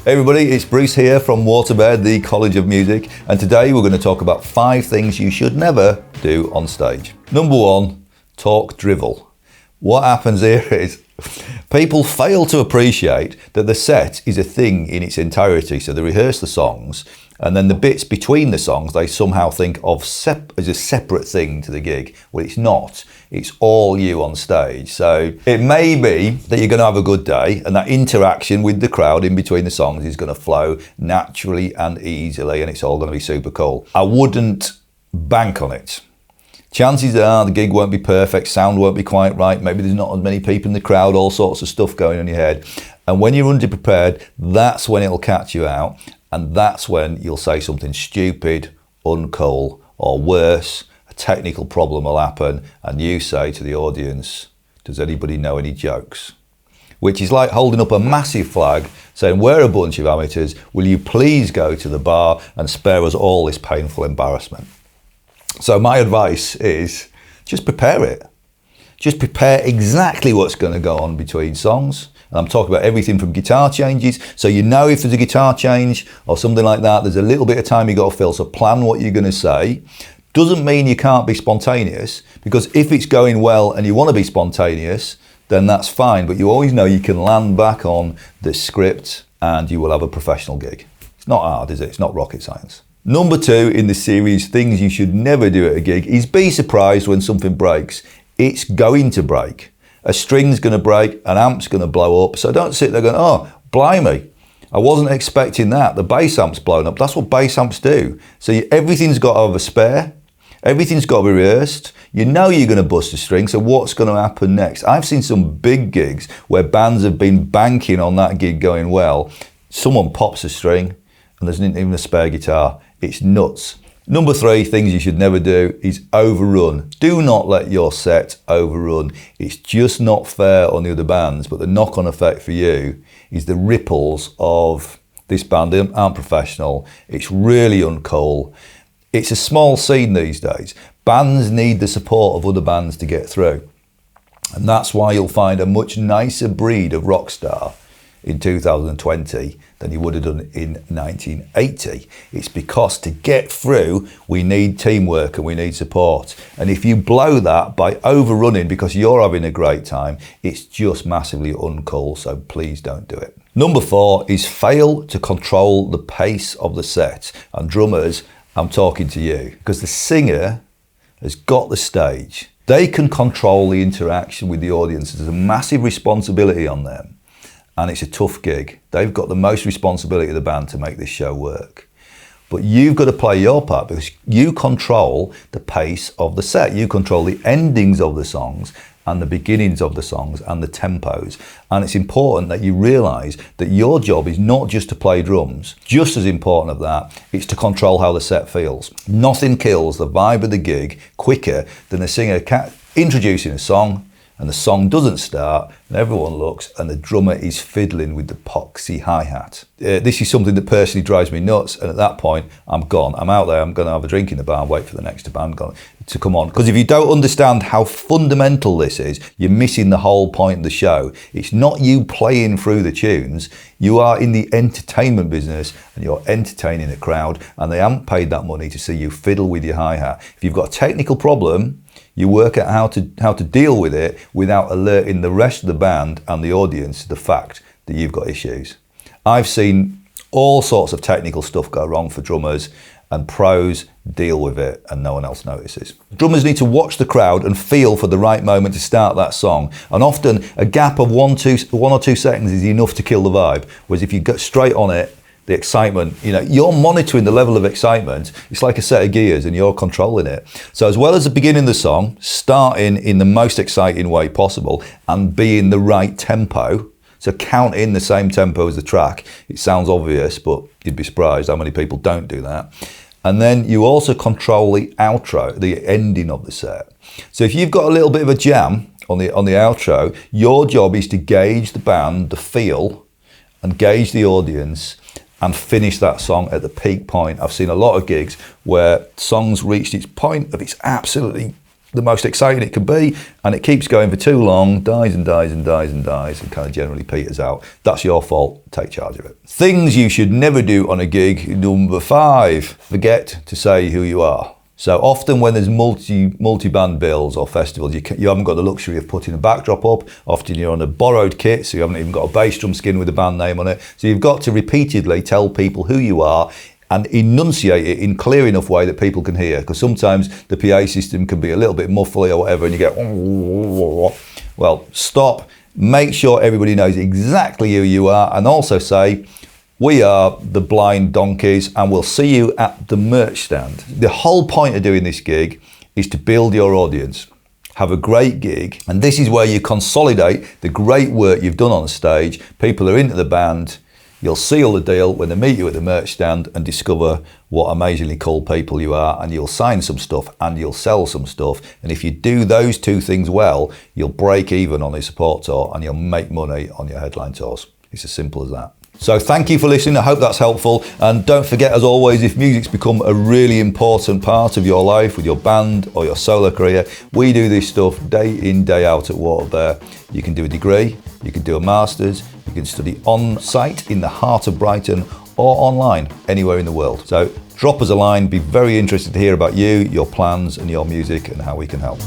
Hey everybody, it's Bruce here from WaterBear, the College of Music, and today we're going to talk about 5 things you should never do on stage. Number 1, talk drivel. What happens here is people fail to appreciate that the set is a thing in its entirety. So they rehearse the songs, and then the bits between the songs they somehow think of as a separate thing to the gig. Well, it's not. It's all you on stage. So it may be that you're going to have a good day, and that interaction with the crowd in between the songs is going to flow naturally and easily, and it's all going to be super cool. I wouldn't bank on it. Chances are the gig won't be perfect, sound won't be quite right, maybe there's not as many people in the crowd, all sorts of stuff going on in your head. And when you're underprepared, that's when it'll catch you out, and that's when you'll say something stupid, uncool, or worse, a technical problem will happen, and you say to the audience, does anybody know any jokes? Which is like holding up a massive flag saying, we're a bunch of amateurs, will you please go to the bar and spare us all this painful embarrassment? So my advice is just prepare it. Just prepare exactly what's going to go on between songs. And I'm talking about everything from guitar changes. So you know if there's a guitar change or something like that, there's a little bit of time you got to fill. So plan what you're going to say. Doesn't mean you can't be spontaneous, because if it's going well and you want to be spontaneous, then that's fine. But you always know you can land back on the script and you will have a professional gig. It's not hard, is it? It's not rocket science. Number 2 in the series, things you should never do at a gig, is be surprised when something breaks. It's going to break. A string's going to break, an amp's going to blow up. So don't sit there going, oh, blimey, I wasn't expecting that. The bass amp's blown up. That's what bass amps do. So everything's got to have a spare. Everything's got to be rehearsed. You know you're going to bust a string, so what's going to happen next? I've seen some big gigs where bands have been banking on that gig going well. Someone pops a string and there's not even a spare guitar. It's nuts. Number 3, things you should never do is overrun. Do not let your set overrun. It's just not fair on the other bands, but the knock-on effect for you is the ripples of this band aren't professional. It's really uncool. It's a small scene these days. Bands need the support of other bands to get through. And that's why you'll find a much nicer breed of rock star in 2020 than you would have done in 1980. It's because to get through, we need teamwork and we need support. And if you blow that by overrunning because you're having a great time, it's just massively uncool, so please don't do it. Number 4 is fail to control the pace of the set. And drummers, I'm talking to you, because the singer has got the stage. They can control the interaction with the audience. There's a massive responsibility on them. And it's a tough gig. They've got the most responsibility of the band to make this show work. But you've got to play your part because you control the pace of the set. You control the endings of the songs and the beginnings of the songs and the tempos. And it's important that you realise that your job is not just to play drums. Just as important of that, it's to control how the set feels. Nothing kills the vibe of the gig quicker than a singer introducing a song, and the song doesn't start, and everyone looks, and the drummer is fiddling with the poxy hi-hat. This is something that personally drives me nuts, and at that point, I'm gone. I'm out there, I'm going to have a drink in the bar and wait for the next band to come on. Because if you don't understand how fundamental this is, you're missing the whole point of the show. It's not you playing through the tunes. You are in the entertainment business, and you're entertaining a crowd, and they haven't paid that money to see you fiddle with your hi-hat. If you've got a technical problem, you work out how to deal with it without alerting the rest of the band and the audience to the fact that you've got issues. I've seen all sorts of technical stuff go wrong for drummers, and pros deal with it and no one else notices. Drummers need to watch the crowd and feel for the right moment to start that song. And often a gap of 1 or 2 seconds is enough to kill the vibe. Whereas if you get straight on it, the excitement, you're monitoring the level of excitement. It's like a set of gears and you're controlling it. So as well as the beginning of the song, starting in the most exciting way possible and be in the right tempo. So count in the same tempo as the track. It sounds obvious, but you'd be surprised how many people don't do that. And then you also control the outro, the ending of the set. So if you've got a little bit of a jam on the outro, your job is to gauge the band, the feel, and gauge the audience, and finish that song at the peak point. I've seen a lot of gigs where songs reached its point of its absolutely the most exciting it can be, and it keeps going for too long, dies and dies and dies and dies, and kind of generally peters out. That's your fault. Take charge of it. Things you should never do on a gig. Number 5, forget to say who you are. So often when there's multi-band bills or festivals, you haven't got the luxury of putting a backdrop up. Often you're on a borrowed kit, so you haven't even got a bass drum skin with a band name on it. So you've got to repeatedly tell people who you are and enunciate it in clear enough way that people can hear. Because sometimes the PA system can be a little bit muffly or whatever, and you get, well, stop. Make sure everybody knows exactly who you are, and also say, we are the Blind Donkeys, and we'll see you at the merch stand. The whole point of doing this gig is to build your audience. Have a great gig, and this is where you consolidate the great work you've done on stage. People are into the band. You'll seal the deal when they meet you at the merch stand and discover what amazingly cool people you are, and you'll sign some stuff and you'll sell some stuff. And if you do those 2 things well, you'll break even on your support tour and you'll make money on your headline tours. It's as simple as that. So thank you for listening. I hope that's helpful. And don't forget, as always, if music's become a really important part of your life with your band or your solo career, we do this stuff day in, day out at WaterBear. You can do a degree, you can do a master's, you can study on site in the heart of Brighton or online anywhere in the world. So drop us a line. Be very interested to hear about you, your plans and your music and how we can help.